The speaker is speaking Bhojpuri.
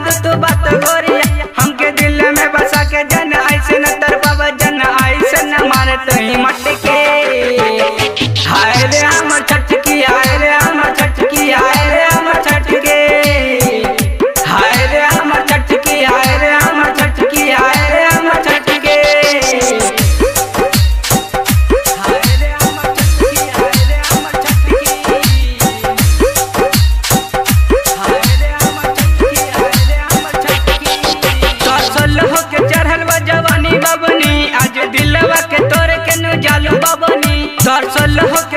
दो तू बात गोरिया हमके दिल में बसा के जन ऐसे न तरपाव जन ऐसे न मारे तो ही मटके हाय रे हमर छटकी हाय रे हमर छटकी हाय रे हमर छटके हाय रे हमर छटकी हाय रे हमर छटकी हाय रे हमर छटके हाय रे हमर छटकी हाय रे हमर छटकी हाय रे हमर छटकी हाय रे हमर छटकी तोसल हो के चढ़ल बा जवानी बाबनी आज दिलवा के तोरे के न जालू बाबनी तोसल हो के